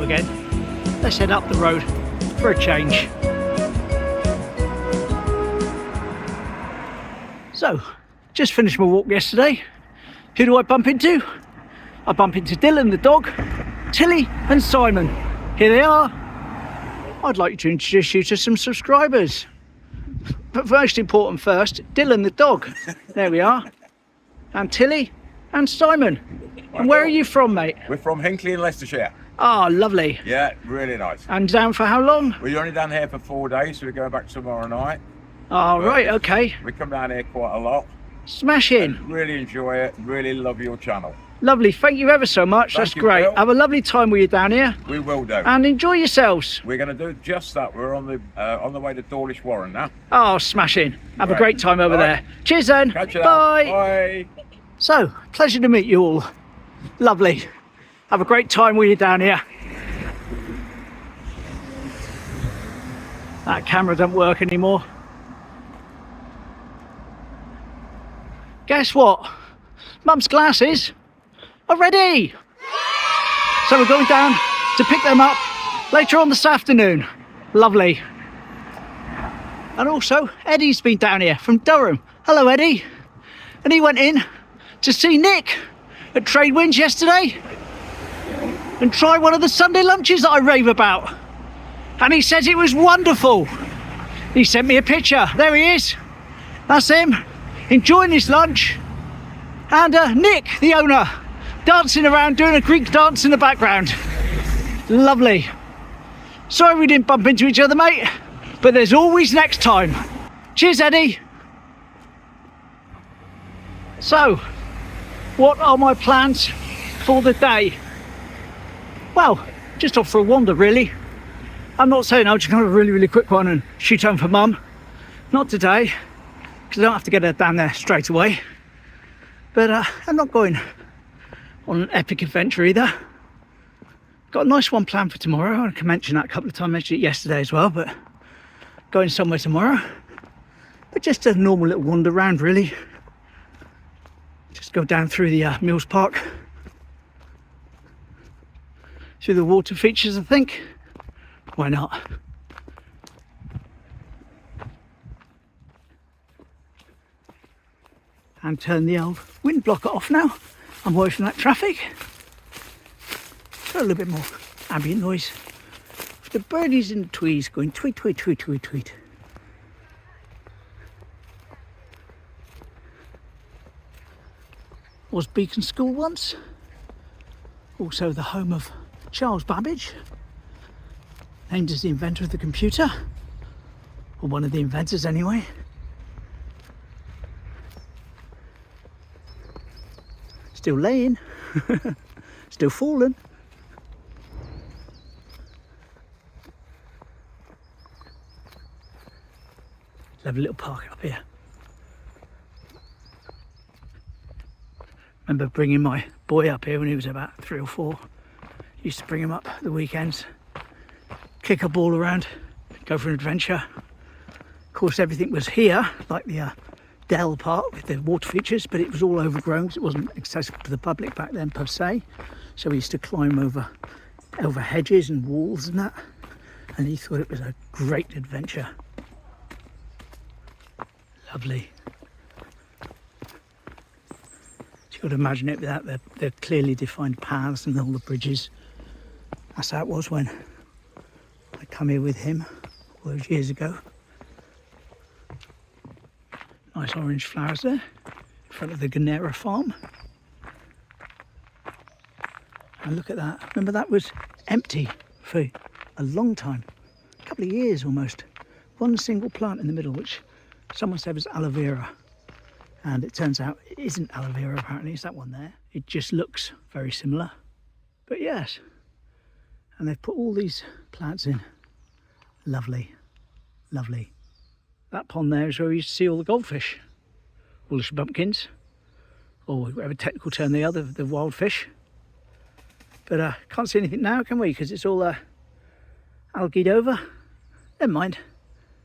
again. Let's head up the road for a change. So, just finished my walk yesterday. Who do I bump into? I bump into Dylan the dog, Tilly and Simon. Here they are. I'd like to introduce you to some subscribers. But most important first, Dylan the dog. There we are. And Tilly and Simon. And where are you from, mate? We're from Hinckley in Leicestershire. Ah, lovely. Yeah, really nice. And down for how long? We're only down here for 4 days, so we're going back tomorrow night. Oh, right, okay. We come down here quite a lot. Smashing. Really enjoy it. Really love your channel. Lovely. Thank you ever so much. That's great. Phil. Have a lovely time with you down here. We will do. And enjoy yourselves. We're going to do just that. We're on the way to Dawlish Warren now. Oh, smashing. Have a great time over there. Cheers then. Catch you Bye. Bye. So, pleasure to meet you all. Lovely. Have a great time with you down here. That camera doesn't work anymore. Guess what? Mum's glasses are ready. So we're going down to pick them up later on this afternoon. Lovely. And also, Eddie's been down here from Durham. Hello, Eddie. And he went in to see Nick at Trade Winds yesterday and try one of the Sunday lunches that I rave about. And he says it was wonderful. He sent me a picture. There he is. That's him, enjoying his lunch. And Nick, the owner, dancing around, doing a Greek dance in the background. Lovely. Sorry we didn't bump into each other, mate, but there's always next time. Cheers, Eddie. So, what are my plans for the day? Well, just off for a wander, really. I'm not saying I'll just have a really quick one and shoot home for Mum. Not today, because I don't have to get her down there straight away. But I'm not going on an epic adventure either. Got a nice one planned for tomorrow. I can mention that a couple of times. I mentioned it yesterday as well, but going somewhere tomorrow. But just a normal little wander round, really. Just go down through the Mules Park. Through the water features, I think. Why not? And turn the old wind blocker off now. I'm away from that traffic. Got a little bit more ambient noise. The birdies in the trees going tweet, tweet, tweet, tweet, tweet. Was Beacon School once. Also the home of Charles Babbage, named as the inventor of the computer, or one of the inventors anyway. Still laying, still falling. Lovely little park up here. Remember bringing my boy up here when he was about 3 or 4. Used to bring him up the weekends, kick a ball around, go for an adventure. Of course, everything was here, like the Dell part with the water features, but it was all overgrown because it wasn't accessible to the public back then per se. So we used to climb over hedges and walls and that, and he thought it was a great adventure. Lovely. So you've got to imagine it without the clearly defined paths and all the bridges. That's how it was when I come here with him all those years ago. Nice orange flowers there in front of the Ganera farm. And look at that. Remember, that was empty for a long time, a couple of years almost. One single plant in the middle, which someone said was aloe vera. And it turns out it isn't aloe vera, apparently. It's that one there. It just looks very similar. But yes. And they've put all these plants in. Lovely, lovely. That pond there is where we used to see all the goldfish, all the bumpkins, or whatever technical term they are, the wild fish. But can't see anything now, can we? Because it's all algaed over. Never mind.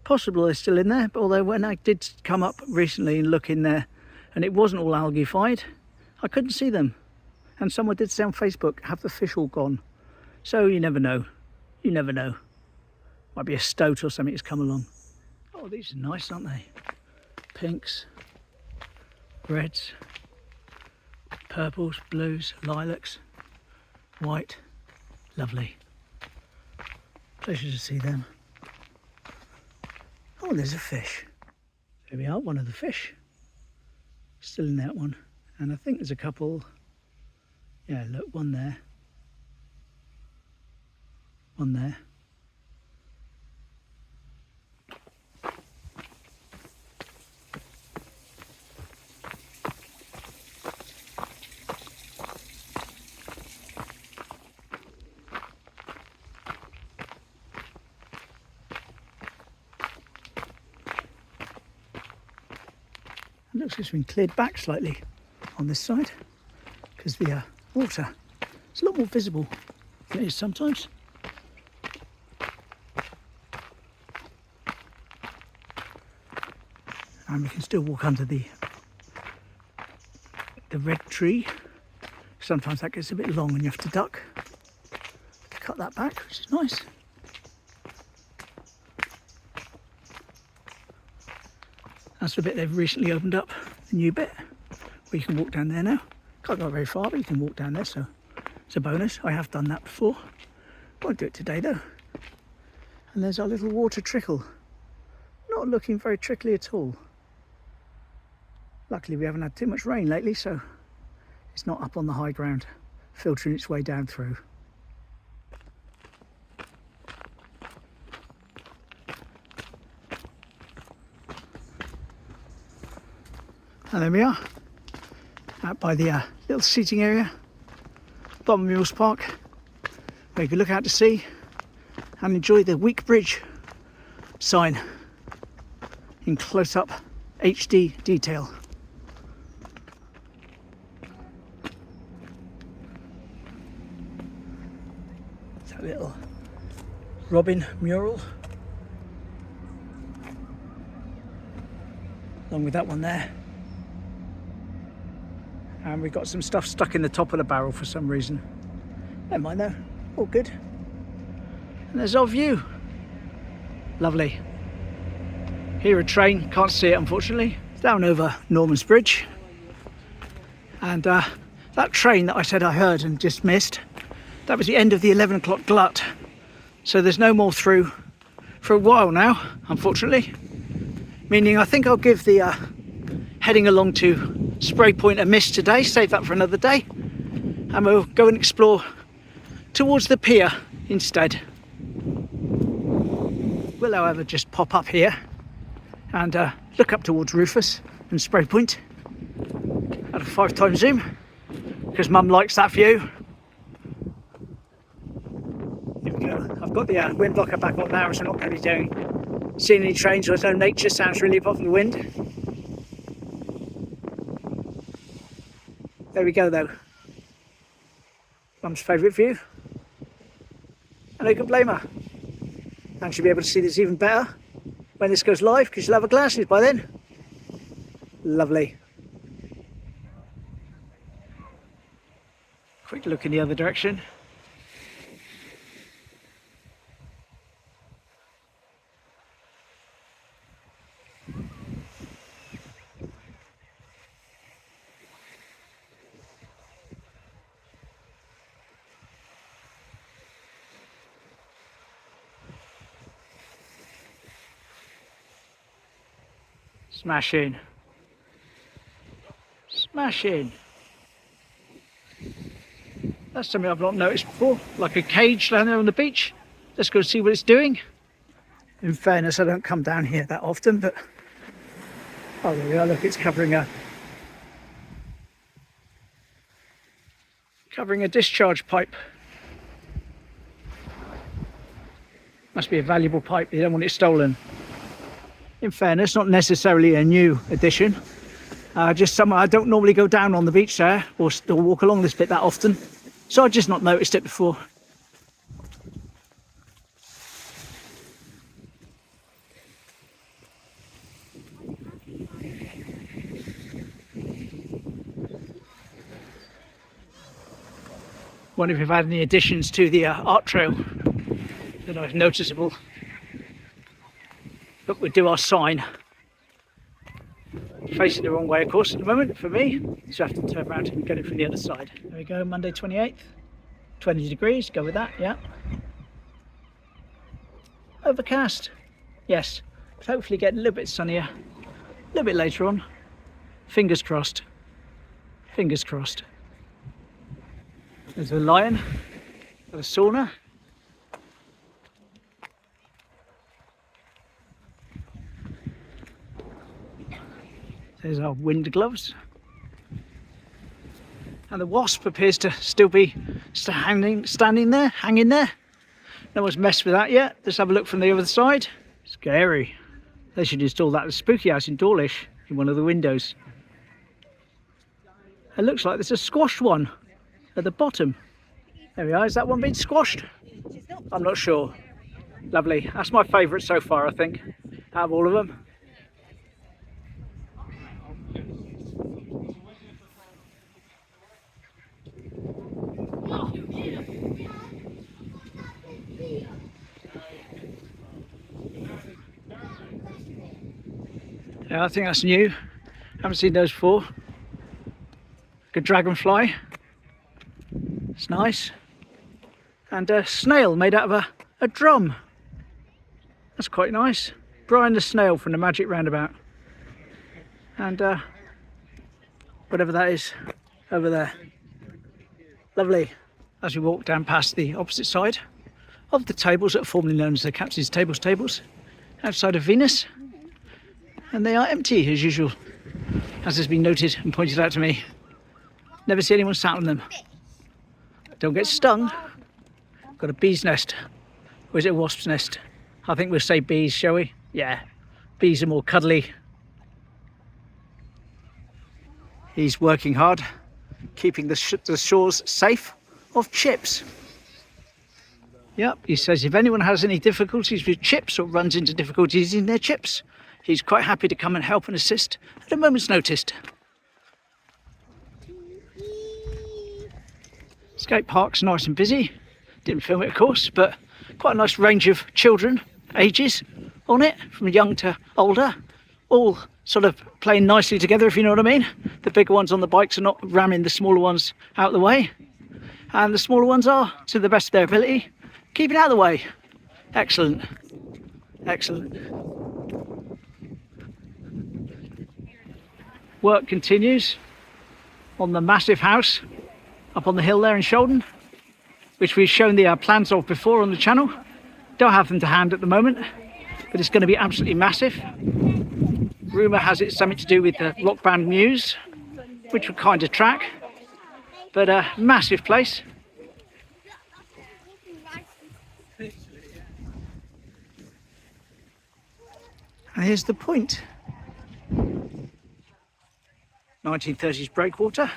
Possible they're still in there, but although when I did come up recently and look in there, and it wasn't all algae-fied, I couldn't see them. And someone did say on Facebook, have the fish all gone? So you never know. You never know. Might be a stoat or something that's come along. Oh, these are nice, aren't they? Pinks, reds, purples, blues, lilacs, white. Lovely. Pleasure to see them. Oh, there's a fish. There we are, one of the fish. Still in that one. And I think there's a couple. Yeah, look, one there. One there. It looks like it's been cleared back slightly on this side because the water is a lot more visible than it is sometimes. And we can still walk under the red tree. Sometimes that gets a bit long and you have to duck to cut that back, which is nice. That's the bit they've recently opened up, the new bit, where you can walk down there now. Can't go very far, but you can walk down there, so it's a bonus. I have done that before. Won't do it today though. And there's our little water trickle. Not looking very trickly at all. Luckily we haven't had too much rain lately, so it's not up on the high ground, filtering its way down through. And there we are, out by the little seating area, bottom of Mules Park, where you can look out to sea and enjoy the Week Bridge sign in close-up HD detail. That little robin mural, along with that one there. And we've got some stuff stuck in the top of the barrel for some reason. Never mind though, all good. And there's our view. Lovely. Here a train, can't see it unfortunately. It's down over Norman's Bridge. And that train that I said I heard and just missed, that was the end of the 11 o'clock glut. So there's no more through for a while now, unfortunately. Meaning I think I'll give the heading along to Spray Point a miss today, save that for another day, and we'll go and explore towards the pier instead. We'll however just pop up here and look up towards Rufus and Spray Point at a 5x zoom because Mum likes that view. Here we go. I've got the wind blocker back on now, so I'm not going to be seeing any trains or no nature sounds really apart from the wind. There we go though. Mum's favourite view. And who can blame her? And she'll be able to see this even better when this goes live because she'll have her glasses by then. Lovely. Quick look in the other direction. Smashing. Smashing. That's something I've not noticed before, like a cage down there on the beach. Let's go see what it's doing. In fairness, I don't come down here that often, but oh, there we are. Look, it's covering a discharge pipe. Must be a valuable pipe. They don't want it stolen. In fairness, not necessarily a new addition. Just somewhere I don't normally go down on the beach there or walk along this bit that often. So I've just not noticed it before. Wonder if we've had any additions to the art trail that are noticeable. Look, we'll do our sign. Facing the wrong way, of course, at the moment for me, so I have to turn around and get it from the other side. There we go, Monday 28th, 20 degrees, go with that, yeah. Overcast, yes, but hopefully getting a little bit sunnier, a little bit later on. Fingers crossed, fingers crossed. There's a lion, got a sauna. There's our wind gloves. And the wasp appears to still be standing there, hanging there. No one's messed with that yet. Let's have a look from the other side. Scary. They should install that at the spooky house in Dawlish in one of the windows. It looks like there's a squashed one at the bottom. There we are. Is that one being squashed? I'm not sure. Lovely. That's my favourite so far, I think, out of all of them. Yeah, I think that's new. Haven't seen those before. Good dragonfly. It's nice. And a snail made out of a drum. That's quite nice. Brian the snail from the Magic Roundabout. And whatever that is over there. Lovely. As we walk down past the opposite side of the tables that are formerly known as the Captain's tables, outside of Venus. And they are empty as usual, as has been noted and pointed out to me. Never see anyone sat on them. Don't get stung. Got a bee's nest. Or is it a wasp's nest? I think we'll say bees, shall we? Yeah, bees are more cuddly. He's working hard, keeping the shores safe of chips. Yep, he says if anyone has any difficulties with chips or runs into difficulties in their chips, he's quite happy to come and help and assist at a moment's notice. Skate park's nice and busy. Didn't film it, of course, but quite a nice range of children, ages on it, from young to older, all sort of playing nicely together, if you know what I mean. The bigger ones on the bikes are not ramming the smaller ones out of the way, and the smaller ones are, to the best of their ability, keeping out of the way. Excellent, excellent. Work continues on the massive house up on the hill there in Sheldon, which we've shown the plans of before on the channel. Don't have them to hand at the moment, but it's going to be absolutely massive. Rumour has it something to do with the rock band Mules, which would kind of track, but a massive place. And here's the point. 1930s breakwater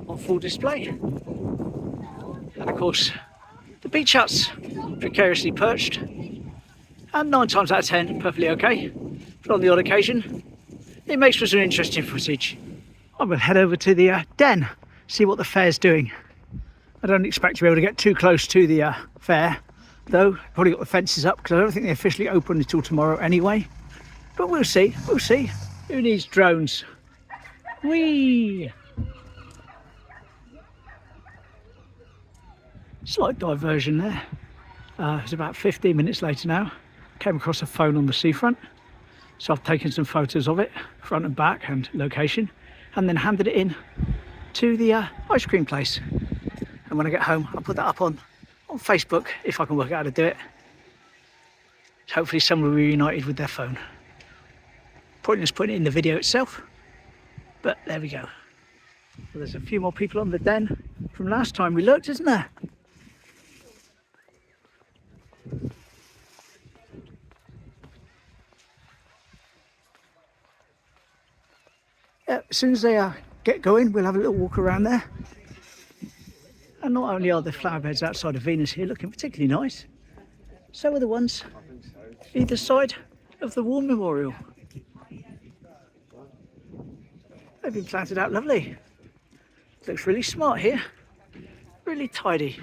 on full display. And of course, the beach huts, precariously perched, and 9 times out of 10, perfectly okay. But on the odd occasion, it makes for some interesting footage. I will head over to the den, see what the fair's doing. I don't expect to be able to get too close to the fair, though. Probably got the fences up, because I don't think they officially open until tomorrow anyway. But we'll see, we'll see. Who needs drones? Whee! Slight diversion there. It's about 15 minutes later now. Came across a phone on the seafront, so I've taken some photos of it, front and back and location, and then handed it in to the ice cream place. And when I get home, I'll put that up on Facebook if I can work out how to do it. Hopefully someone will be reunited with their phone. Pointless putting it in the video itself, but there we go. Well, there's a few more people on the den from last time we looked, isn't there? Yeah, as soon as they get going, we'll have a little walk around there. And not only are the flower beds outside of Venus here looking particularly nice, so are the ones either side of the War Memorial. They've been planted out lovely. Looks really smart here. Really tidy.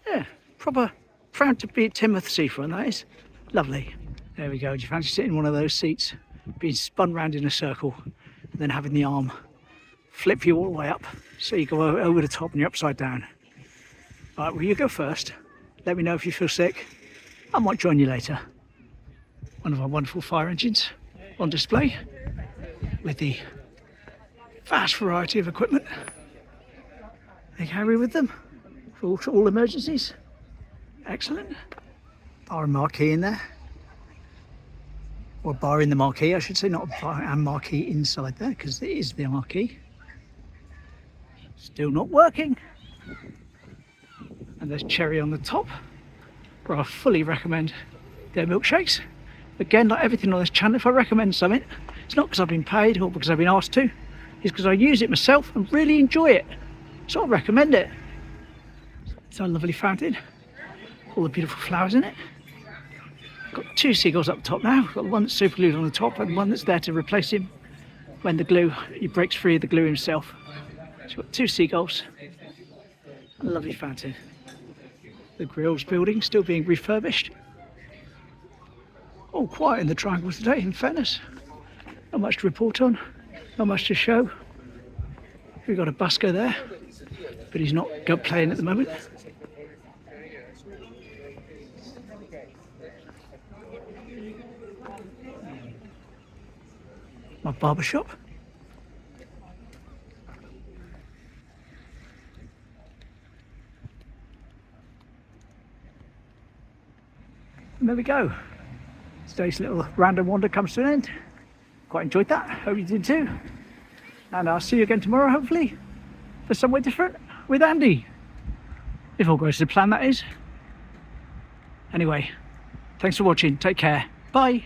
Yeah, proper, proud to be at Teignmouth Seafront, that is. Lovely. There we go. Do you fancy sitting in one of those seats, being spun round in a circle, and then having the arm flip you all the way up so you go over the top and you're upside down? Right, well, you go first. Let me know if you feel sick. I might join you later. One of our wonderful fire engines on display with the vast variety of equipment they carry with them for all emergencies. Excellent. Bar and marquee in there. Or bar in the marquee, I should say, not a bar and marquee inside there, because it is the marquee. Still not working. And there's cherry on the top, where I fully recommend their milkshakes. Again, like everything on this channel, if I recommend something, it's not because I've been paid or because I've been asked to. It's because I use it myself and really enjoy it. So I recommend it. It's a lovely fountain. All the beautiful flowers in it. Got two seagulls up top now. Got one that's super glued on the top and one that's there to replace him when the glue, he breaks free of the glue himself. So we've got two seagulls. A lovely fountain. The grill's building still being refurbished. All quiet in the triangle today, in fairness. Not much to report on, not much to show. We've got a busker there, but he's not playing at the moment. My barber shop. And there we go. Today's little random wander comes to an end. Quite enjoyed that. Hope you did too. And I'll see you again tomorrow, hopefully, for somewhere different with Andy. If all goes to plan, that is. Anyway, thanks for watching. Take care. Bye.